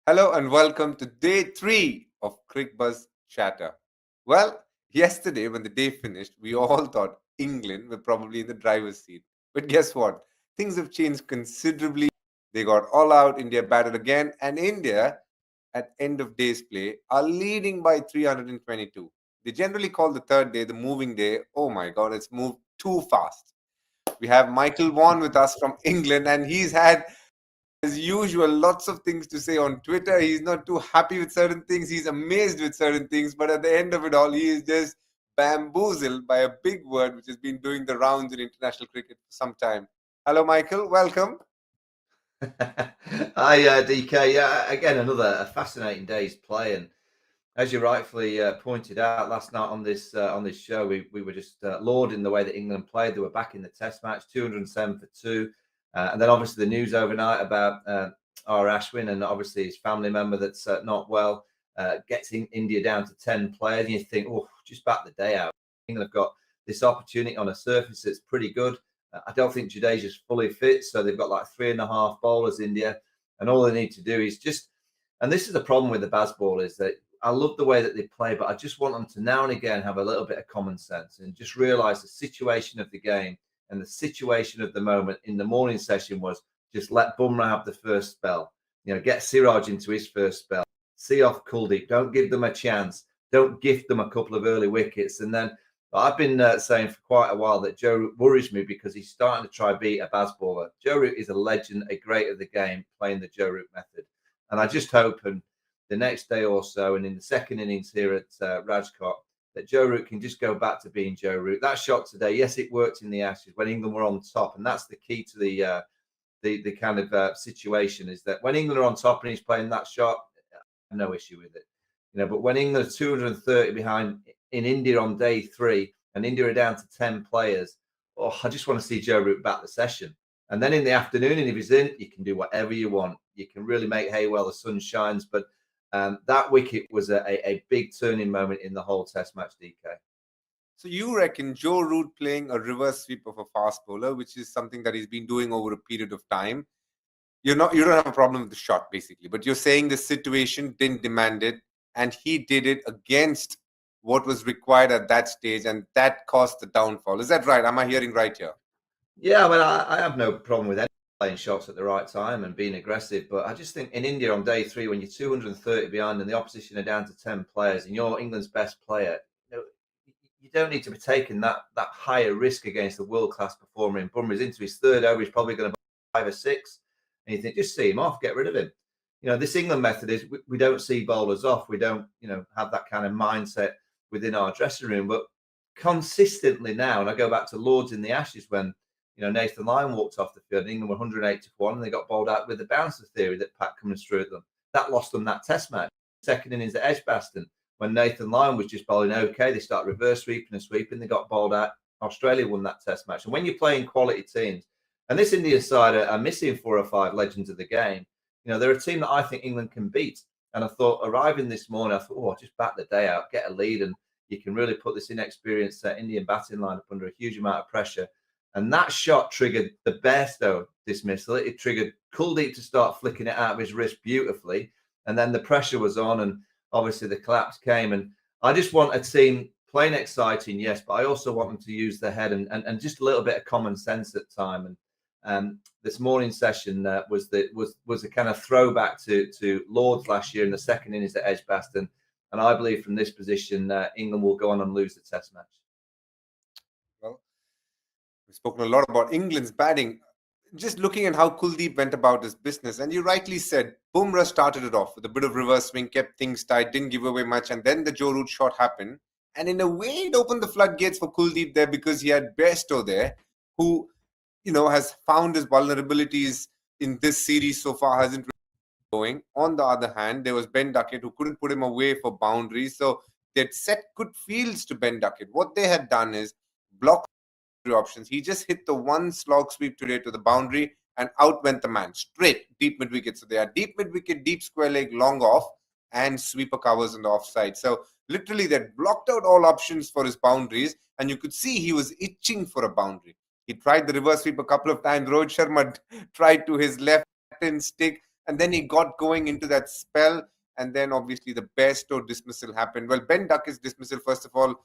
Hello and welcome to day 3 of Cricbuzz Chatter. Well, yesterday when the day finished, we all thought England were probably in the driver's seat. But guess what? Things have changed considerably. They got all out, India battled again, and India, at end of day's play, are leading by 322. They generally call the third day the moving day. Oh my god, it's moved too fast. We have Michael Vaughan with us from England, and he's had as usual, lots of things to say on Twitter. He's not too happy with certain things. He's amazed with certain things. But at the end of it all, he is just bamboozled by a big word which has been doing the rounds in international cricket for some time. Hello, Michael. Welcome. Hi, DK. Yeah, again, another fascinating day's play, and as you rightfully pointed out last night on this show, we were just lauding the way that England played. They were back in the Test match, 207 for two, and then obviously the news overnight about our Ashwin and obviously his family member that's not well gets India down to 10 players, and you think, oh, just back the day out. England have got this opportunity on a surface that's pretty good. I don't think Jadeja's fully fit, so they've got like 3.5 bowlers, India, and all they need to do is just. And this is the problem with the Bazball is that I love the way that they play, but I just want them to now and again have a little bit of common sense and just realize the situation of the game and the situation of the moment in the morning session was just let Bumrah have the first spell. Get Siraj into his first spell. See off Kuldeep. Don't give them a chance. Don't gift them a couple of early wickets. And then I've been saying for quite a while that Joe Root worries me because he's starting to try beat a Bazballer. Joe Root is a legend, a great of the game, playing the Joe Root method. And I just hope and the next day or so, and in the second innings here at Rajkot, that Joe Root can just go back to being Joe Root. That shot today, yes, it worked in the Ashes when England were on top, and that's the key to the kind of situation is that when England are on top and he's playing that shot, I have no issue with it. But when England are 230 behind in India on day 3, and India are down to 10 players, I just want to see Joe Root back the session. And then in the afternoon, and if he's in, you can do whatever you want. You can really make hay while the sun shines. But that wicket was a big turning moment in the whole Test match, DK. So you reckon Joe Root playing a reverse sweep of a fast bowler, which is something that he's been doing over a period of time, you don't have a problem with the shot basically, but you're saying the situation didn't demand it, and he did it against what was required at that stage, and that caused the downfall. Is that right? Am I hearing right here? Yeah, I mean, I have no problem with any playing shots at the right time and being aggressive, but I just think in India on day 3, when you're 230 behind and the opposition are down to 10 players and you're England's best player, you don't need to be taking that higher risk against a world-class performer in Bumrah. He's into his third over, he's probably going to buy 5 or 6, and you think, just see him off, get rid of him. This England method is we don't see bowlers off. We don't, have that kind of mindset within our dressing room. But consistently now, and I go back to Lords in the Ashes when Nathan Lyon walked off the field. England were 180 for 1, and they got bowled out with the bouncer theory that Pat Cummins threw at them. That lost them that Test match. Second innings at Edgbaston, when Nathan Lyon was just bowling okay, they started reverse sweeping and sweeping. They got bowled out. Australia won that Test match. And when you're playing quality teams, and this India side are missing 4 or 5 legends of the game, they're a team that I think England can beat. And I thought, arriving this morning, I thought, just back the day out, get a lead, and you can really put this inexperienced Indian batting lineup under a huge amount of pressure. And that shot triggered the Bairstow dismissal. It triggered Kuldeep to start flicking it out of his wrist beautifully. And then the pressure was on, and obviously the collapse came. And I just want a team playing exciting, yes, but I also want them to use their head and just a little bit of common sense at time. And this morning session was a kind of throwback to Lords last year in the second innings at Edgbaston. And I believe from this position, England will go on and lose the Test match. Well, we've spoken a lot about England's batting. Just looking at how Kuldeep went about his business, and you rightly said, Bumrah started it off with a bit of reverse swing, kept things tight, didn't give away much, and then the Joe Root shot happened. And in a way, it opened the floodgates for Kuldeep there because he had Bairstow there, who has found his vulnerabilities in this series so far, hasn't really going. On the other hand, there was Ben Duckett who couldn't put him away for boundaries. So they'd set good fields to Ben Duckett. What they had done is block options. He just hit the one slog sweep today to the boundary, and out went the man straight deep mid wicket. So they are deep mid wicket, deep square leg, long off, and sweeper covers on the offside. So literally they blocked out all options for his boundaries, and you could see he was itching for a boundary. He tried the reverse sweep a couple of times. Rohit Sharma tried to his left and stick. and then he got going into that spell, and then obviously the Bairstow dismissal happened. Well, Ben Duckett's dismissal, first of all,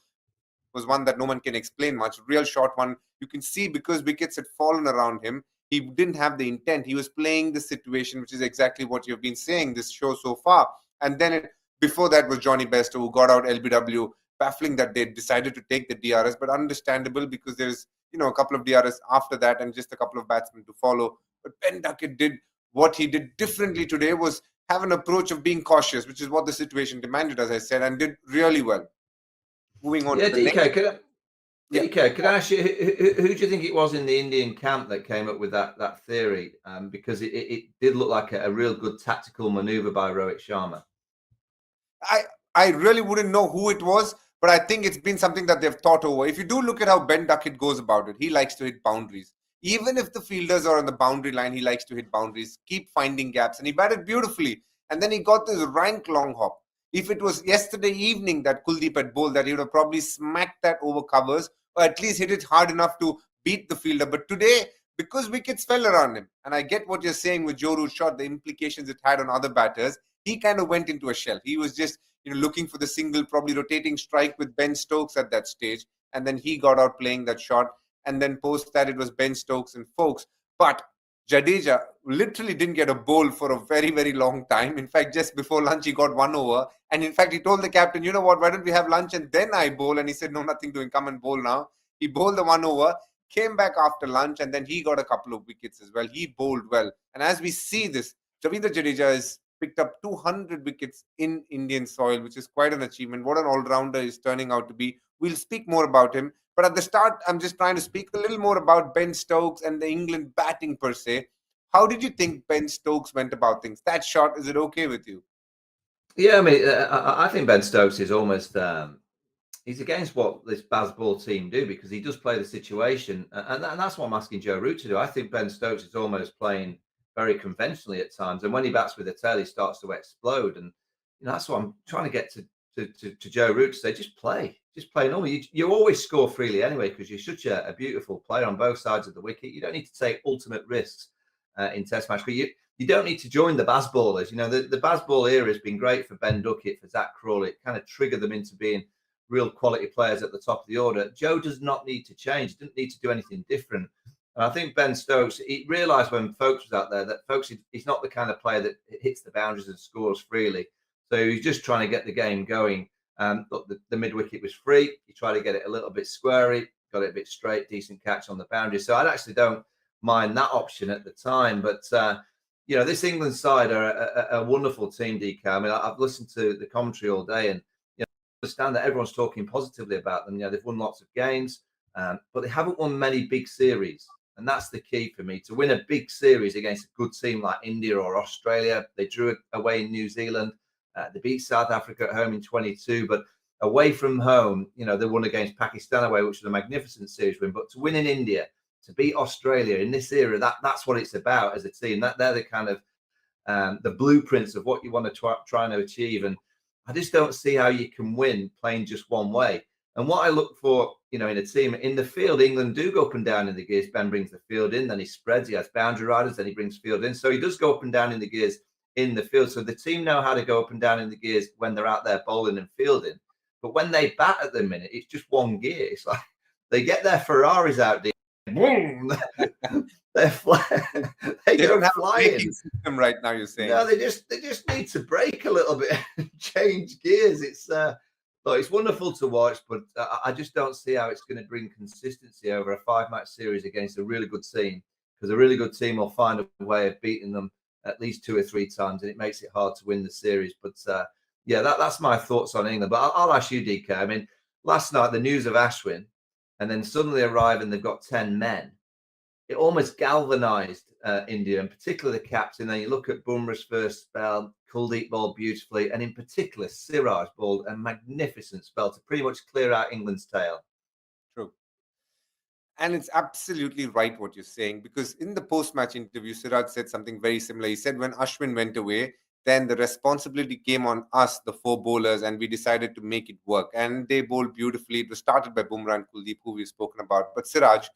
was one that no one can explain much. Real short one. You can see because wickets had fallen around him, he didn't have the intent. He was playing the situation, which is exactly what you've been saying this show so far. And then before that was Johnny Bairstow, who got out LBW, baffling that they decided to take the DRS, but understandable because there's a couple of DRS after that and just a couple of batsmen to follow. But Ben Duckett did what he did differently today, was have an approach of being cautious, which is what the situation demanded, as I said, and did really well. Moving on to the DK, next. DK, could I ask you, who do you think it was in the Indian camp that came up with that theory? Because it did look like a real good tactical manoeuvre by Rohit Sharma. I really wouldn't know who it was, but I think it's been something that they've thought over. If you do look at how Ben Duckett goes about it, he likes to hit boundaries. Even if the fielders are on the boundary line, he likes to hit boundaries, keep finding gaps, and he batted beautifully. And then he got this rank long hop. If it was yesterday evening that Kuldeep had bowled that, he would have probably smacked that over covers, or at least hit it hard enough to beat the fielder. But today, because wickets fell around him, and I get what you're saying with Joe Root's shot, the implications it had on other batters, he kind of went into a shell. He was just looking for the single, probably rotating strike with Ben Stokes at that stage. And then he got out playing that shot. And then post that, it was Ben Stokes and Folks. But Jadeja literally didn't get a bowl for a very, very long time. In fact, just before lunch, he got 1 over. And in fact, he told the captain, you know what, why don't we have lunch and then I bowl? And he said, no, nothing doing, come and bowl now. He bowled the 1 over, came back after lunch, and then he got a couple of wickets as well. He bowled well. And as we see this, Javindra Jadeja has picked up 200 wickets in Indian soil, which is quite an achievement. What an all-rounder is turning out to be. We'll speak more about him. But at the start, I'm just trying to speak a little more about Ben Stokes and the England batting per se. How did you think Ben Stokes went about things? That shot, is it okay with you? Yeah, I mean, I think Ben Stokes is almost he's against what this Bazball team do, because he does play the situation, and that's what I'm asking Joe Root to do. I think Ben Stokes is almost playing very conventionally at times, and when he bats with the tail, he starts to explode, and that's what I'm trying to get to Joe Root to say: just play normal. You always score freely anyway, because you're such a beautiful player on both sides of the wicket. You don't need to take ultimate risks in Test match, but you don't need to join the Bazballers. The Bazball era has been great for Ben Duckett, for Zach Crawley. It kind of triggered them into being real quality players at the top of the order. Joe does not need to change, doesn't need to do anything different. And I think Ben Stokes, he realised when Folks was out there that Folks, he's not the kind of player that hits the boundaries and scores freely. So he's just trying to get the game going. But the mid-wicket was free. He tried to get it a little bit squarey, got it a bit straight, decent catch on the boundary. So I actually don't mind that option at the time. But, this England side are a wonderful team, DK. I mean, I've listened to the commentary all day, and understand that everyone's talking positively about them. They've won lots of games, but they haven't won many big series. And that's the key for me, to win a big series against a good team like India or Australia. They drew away in New Zealand. They beat South Africa at home in 22, but away from home, they won against Pakistan away, which was a magnificent series win. But to win in India, to beat Australia in this era, that's what it's about as a team. They're the kind of the blueprints of what you want to try and achieve. And I just don't see how you can win playing just one way. And what I look for, in a team, in the field, England do go up and down in the gears. Ben brings the field in, then he spreads, he has boundary riders, then he brings field in. So he does go up and down in the gears in the field. So the team know how to go up and down in the gears when they're out there bowling and fielding. But when they bat at the minute, it's just one gear. It's like they get their Ferraris out there. Boom! They're they don't have flying. a system right now, you're saying? No, they just need to brake a little bit and change gears. It's wonderful to watch, but I just don't see how it's going to bring consistency over a 5-match series against a really good team, because a really good team will find a way of beating them at least 2 or 3 times, and it makes it hard to win the series. But that's my thoughts on England. But I'll ask you, DK. I mean, last night the news of Ashwin, and then suddenly arrive and they've got 10 men. It almost galvanised India, and particularly the captain. Then you look at Bumrah's first spell, Kuldeep bowled beautifully, and in particular, Siraj bowled a magnificent spell to pretty much clear out England's tail. True. And it's absolutely right what you're saying, because in the post-match interview, Siraj said something very similar. He said when Ashwin went away, then the responsibility came on us, the 4 bowlers, and we decided to make it work. And they bowled beautifully. It was started by Bumrah and Kuldeep, who we've spoken about. But Siraj,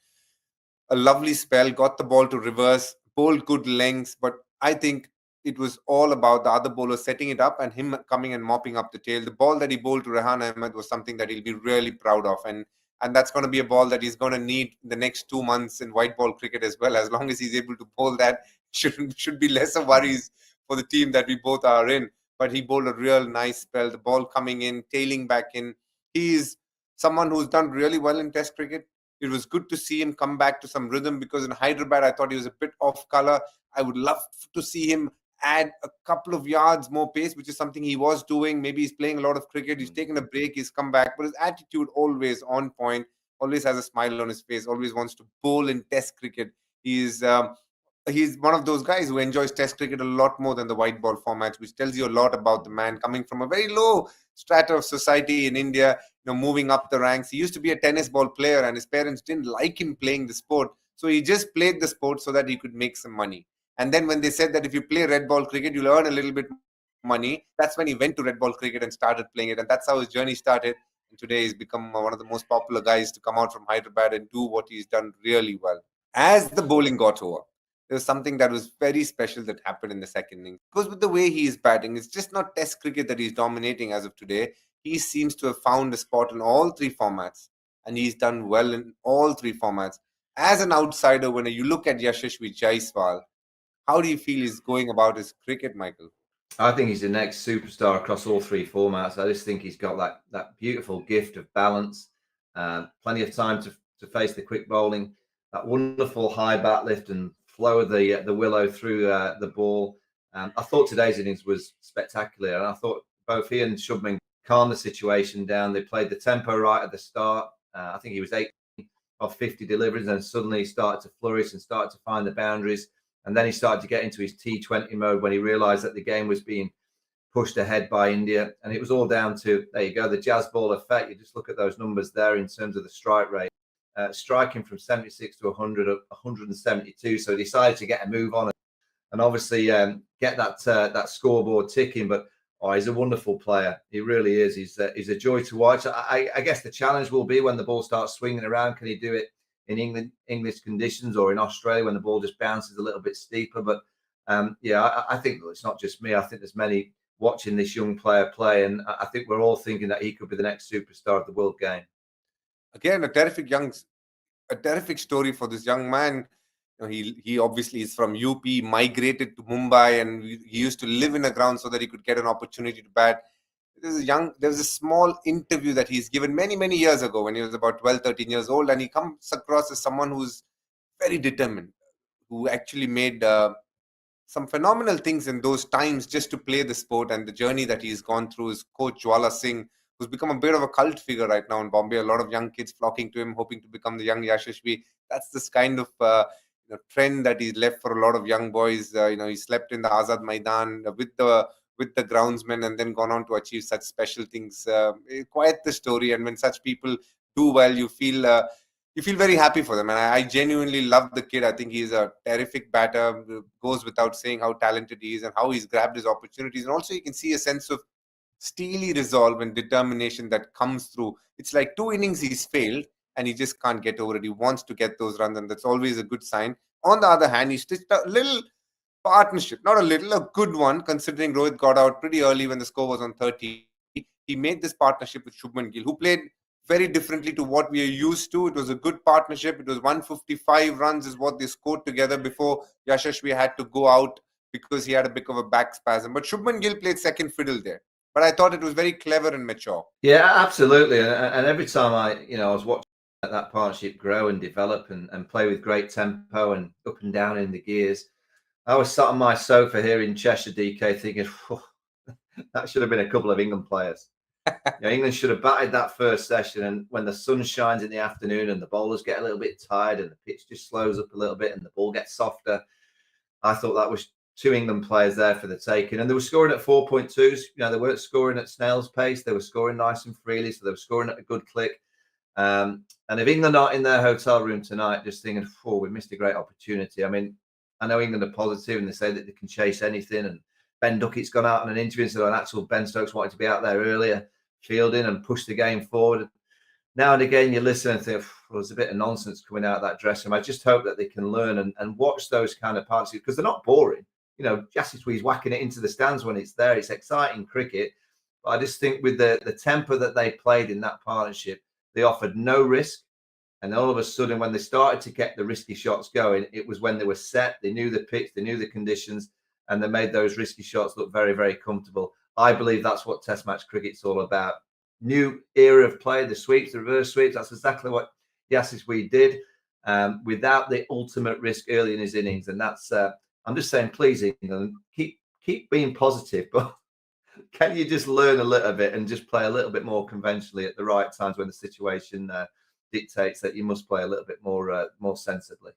a lovely spell, got the ball to reverse, bowled good lengths. But I think it was all about the other bowler setting it up and him coming and mopping up the tail. The ball that he bowled to Rehan Ahmed was something that he'll be really proud of. And that's going to be a ball that he's going to need the next 2 months in white ball cricket as well. As long as he's able to bowl that, should be lesser worries for the team that we both are in. But he bowled a real nice spell. The ball coming in, tailing back in. He is someone who's done really well in Test cricket. It was good to see him come back to some rhythm, because in Hyderabad, I thought he was a bit off color. I would love to see him add a couple of yards more pace, which is something he was doing. Maybe he's playing a lot of cricket. He's taken a break. He's come back. But his attitude always on point, always has a smile on his face, always wants to bowl in Test cricket. He's one of those guys who enjoys Test cricket a lot more than the white ball formats, which tells you a lot about the man, coming from a very low strata of society in India, moving up the ranks. He used to be a tennis ball player, and his parents didn't like him playing the sport. So he just played the sport so that he could make some money. And then when they said that if you play red ball cricket, you'll earn a little bit more money, that's when he went to red ball cricket and started playing it. And that's how his journey started. And today he's become one of the most popular guys to come out from Hyderabad and do what he's done really well. As the bowling got over, there was something that was very special that happened in the second innings. Because with the way he is batting, it's just not Test cricket that he's dominating as of today. He seems to have found a spot in all three formats, and he's done well in all three formats. As an outsider, when you look at Yashasvi Jaiswal, how do you feel he's going about his cricket, Michael? I think he's the next superstar across all three formats. I just think he's got that beautiful gift of balance, plenty of time to face the quick bowling, that wonderful high bat lift and flow of the willow through the ball. I thought today's innings was spectacular, and I thought both he and Shubman calmed the situation down. They played the tempo right at the start. I think he was 8 of 50 deliveries, and suddenly he started to flourish and started to find the boundaries. And then he started to get into his T20 mode when he realised that the game was being pushed ahead by India. And it was all down to, there you go, the jazz ball effect. You just look at those numbers there in terms of the strike rate. Striking from 76 to 100, 172. So he decided to get a move on and obviously get that scoreboard ticking. But he's a wonderful player. He really is. He's a joy to watch. I guess the challenge will be when the ball starts swinging around. Can he do it in English conditions, or in Australia when the ball just bounces a little bit steeper? But I think it's not just me. I think there's many watching this young player play, and I think we're all thinking that he could be the next superstar of the world game. Again, a terrific story for this young man. He obviously is from UP, migrated to Mumbai, and he used to live in a ground so that he could get an opportunity to bat. There was a small interview that he's given many years ago when he was about 12, 13 years old, and he comes across as someone who's very determined, who actually made some phenomenal things in those times just to play the sport. And the journey that he's gone through, his coach Jwala Singh, who's become a bit of a cult figure right now in Bombay. A lot of young kids flocking to him, hoping to become the young Yashasvi. That's this kind of trend that he's left for a lot of young boys. He slept in the Azad Maidan with the groundsmen, and then gone on to achieve such special things. Quite the story. And when such people do well, you feel very happy for them. And I genuinely love the kid. I think he's a terrific batter. Goes without saying how talented he is and how he's grabbed his opportunities. And also you can see a sense of steely resolve and determination that comes through. It's like 2 innings he's failed, and he just can't get over it. He wants to get those runs, and that's always a good sign. On the other hand, he stitched a little partnership, not a little, a good one, considering Rohit got out pretty early when the score was on 30. He made this partnership with Shubman Gill, who played very differently to what we are used to. It was a good partnership. It was 155 runs is what they scored together before Yashasvi had to go out because he had a bit of a back spasm. But Shubman Gill played second fiddle there. But I thought it was very clever and mature. Yeah, absolutely. And every time I was watching that partnership grow and develop and play with great tempo and up and down in the gears, I was sat on my sofa here in Cheshire, DK, thinking, that should have been a couple of England players. England should have batted that first session, and when the sun shines in the afternoon and the bowlers get a little bit tired and the pitch just slows up a little bit and the ball gets softer, I thought that was 2 England players there for the taking. And they were scoring at 4.2s. They weren't scoring at snail's pace. They were scoring nice and freely, so they were scoring at a good click. And if England aren't in their hotel room tonight just thinking, we missed a great opportunity. I mean, I know England are positive and they say that they can chase anything. And Ben Duckett's gone out on an interview and said, actual Ben Stokes wanted to be out there earlier, fielding and push the game forward. Now and again, you listen and think, there's a bit of nonsense coming out of that dressing room. I just hope that they can learn and watch those kind of parts, because they're not boring. Jaiswal's whacking it into the stands when it's there. It's exciting cricket. But I just think with the tempo that they played in that partnership, they offered no risk. And all of a sudden, when they started to get the risky shots going, it was when they were set. They knew the pitch, they knew the conditions, and they made those risky shots look very, very comfortable. I believe that's what Test match cricket's all about. New era of play, the sweeps, the reverse sweeps. That's exactly what Jaiswal did, without the ultimate risk early in his innings. And that's, I'm just saying, please, England, keep being positive, but can you just learn a little bit and just play a little bit more conventionally at the right times when the situation dictates that you must play a little bit more sensibly?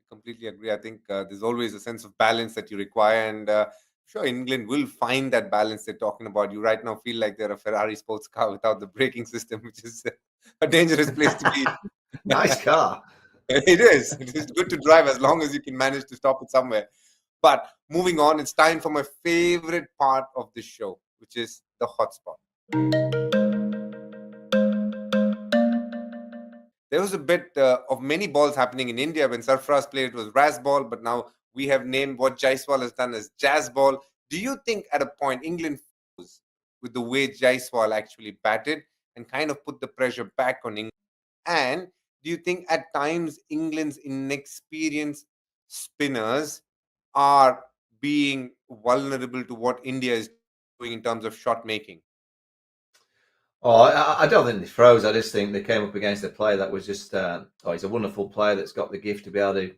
Completely agree. I think there's always a sense of balance that you require, and sure, England will find that balance they're talking about. You right now feel like they're a Ferrari sports car without the braking system, which is a dangerous place to be. Nice car. It is. It is good to drive as long as you can manage to stop it somewhere. But moving on, it's time for my favorite part of the show, which is the hotspot. There was a bit of many balls happening in India when Sarfaraz played. It was Raz ball, but now we have named what Jaiswal has done as Jazz ball. Do you think at a point England froze with the way Jaiswal actually batted and kind of put the pressure back on England? And do you think at times England's inexperienced spinners are being vulnerable to what India is doing in terms of shot making? Oh, I don't think they froze. I just think they came up against a player that was just, he's a wonderful player that's got the gift to be able to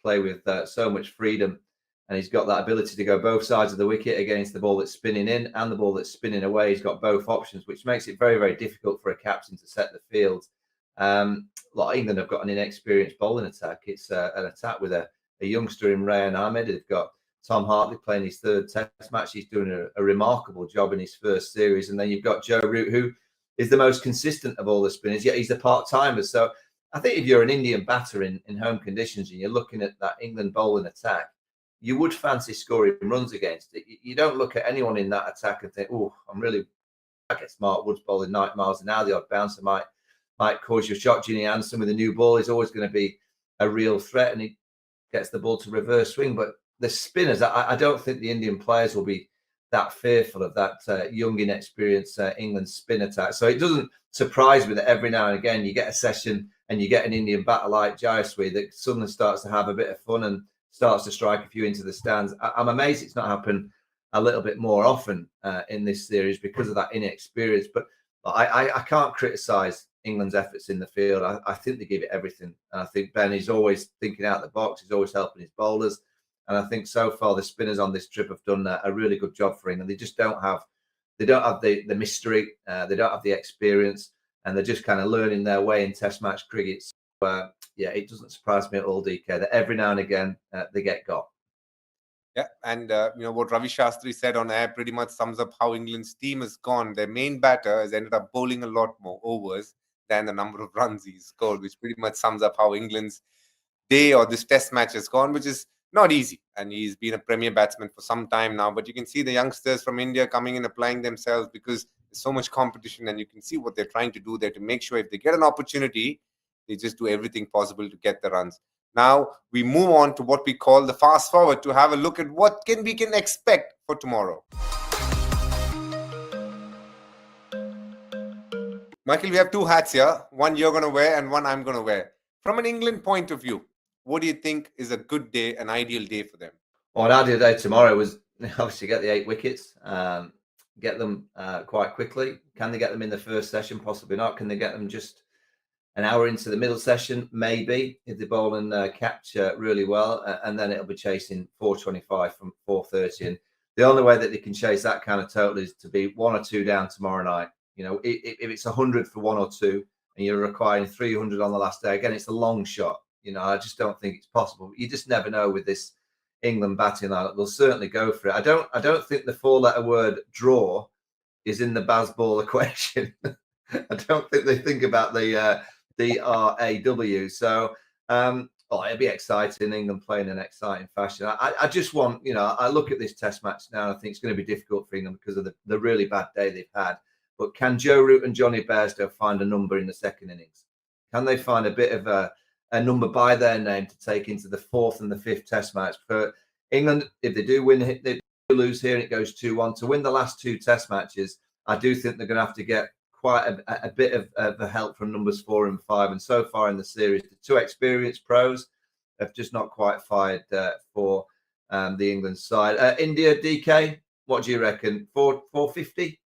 play with so much freedom. And he's got that ability to go both sides of the wicket against the ball that's spinning in and the ball that's spinning away. He's got both options, which makes it very, very difficult for a captain to set the field. England have got an inexperienced bowling attack. It's an attack with a youngster in Rayan Ahmed. They've got Tom Hartley playing his third Test match. He's doing a remarkable job in his first series. And then you've got Joe Root, who is the most consistent of all the spinners, yet he's a part-timer. So I think if you're an Indian batter in home conditions and you're looking at that England bowling attack, you would fancy scoring runs against it. You don't look at anyone in that attack and think, oh, I guess Mark Wood's bowling 90 miles an hour. The odd bouncer might cause you a shot. Ginny Anderson with a new ball is always going to be a real threat, and he gets the ball to reverse swing. But the spinners, I don't think the Indian players will be that fearful of that young, inexperienced England spin attack. So it doesn't surprise me that every now and again you get a session and you get an Indian batter like Jaiswal that suddenly starts to have a bit of fun and starts to strike a few into the stands. I'm amazed it's not happened a little bit more often in this series because of that inexperience. But I can't criticise England's efforts in the field. I think they give it everything. And I think Ben is always thinking out the box. He's always helping his bowlers. And I think so far the spinners on this trip have done a really good job for England. They just don't have the mystery. They don't have the experience, and they're just kind of learning their way in Test match cricket. So, it doesn't surprise me at all, DK, that every now and again they get got. Yeah, and what Ravi Shastri said on air pretty much sums up how England's team has gone. Their main batter has ended up bowling a lot more overs than the number of runs he's scored, which pretty much sums up how England's day or this Test match has gone, which is not easy. And he's been a premier batsman for some time now. But you can see the youngsters from India coming in, applying themselves because there's so much competition, and you can see what they're trying to do there to make sure if they get an opportunity, they just do everything possible to get the runs. Now we move on to what we call the fast forward to have a look at what we can expect for tomorrow. Michael, we have two hats here. One you're going to wear and one I'm going to wear. From an England point of view, what do you think is a good day, an ideal day for them? Well, an ideal day tomorrow was obviously get the 8 wickets, get them quite quickly. Can they get them in the first session? Possibly not. Can they get them just an hour into the middle session? Maybe, if they bowl and catch really well, and then it'll be chasing 425 from 430. And the only way that they can chase that kind of total is to be 1 or 2 down tomorrow night. If it's 100 for 1 or 2 and you're requiring 300 on the last day, again, it's a long shot. I just don't think it's possible. You just never know with this England batting lineup. They'll certainly go for it. I don't think the 4-letter word draw is in the Bazball equation. I don't think they think about the DRAW. So it'll be exciting. England playing in an exciting fashion. I just want, I look at this Test match now and I think it's going to be difficult for England because of the really bad day they've had. But can Joe Root and Johnny Bairstow find a number in the second innings? Can they find a bit of a number by their name to take into the 4th and the 5th Test match? England, if they do win, they do lose here and it goes 2-1, to win the last 2 Test matches, I do think they're going to have to get quite a bit of the help from numbers 4 and 5. And so far in the series, the 2 experienced pros have just not quite fired for the England side. India, DK, what do you reckon? 450?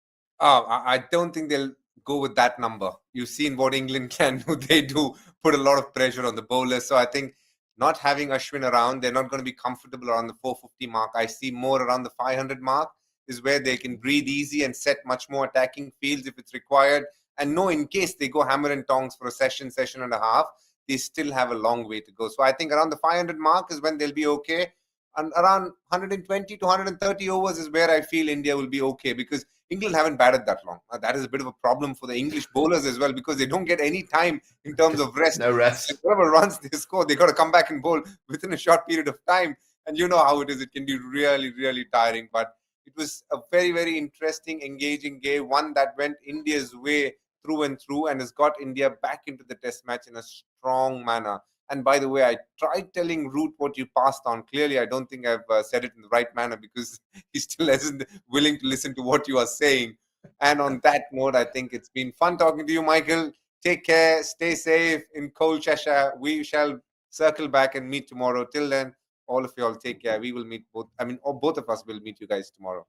I don't think they'll go with that number. You've seen what England can do. They do put a lot of pressure on the bowlers. So I think not having Ashwin around, they're not going to be comfortable around the 450 mark. I see more around the 500 mark is where they can breathe easy and set much more attacking fields if it's required. And know in case they go hammer and tongs for a session and a half, they still have a long way to go. So I think around the 500 mark is when they'll be okay. And around 120 to 130 overs is where I feel India will be okay, because England haven't batted that long. That is a bit of a problem for the English bowlers as well, because they don't get any time in terms of rest. No rest. Whatever runs they score, they got to come back and bowl within a short period of time. And you know how it is. It can be really, really tiring. But it was a very, very interesting, engaging game, one that went India's way through and through and has got India back into the test match in a strong manner. And by the way, I tried telling Root what you passed on. Clearly, I don't think I've said it in the right manner, because he still isn't willing to listen to what you are saying. And on that note, I think it's been fun talking to you, Michael. Take care. Stay safe in cold Cheshire. We shall circle back and meet tomorrow. Till then, all of you all take care. We will meet both. Both of us will meet you guys tomorrow.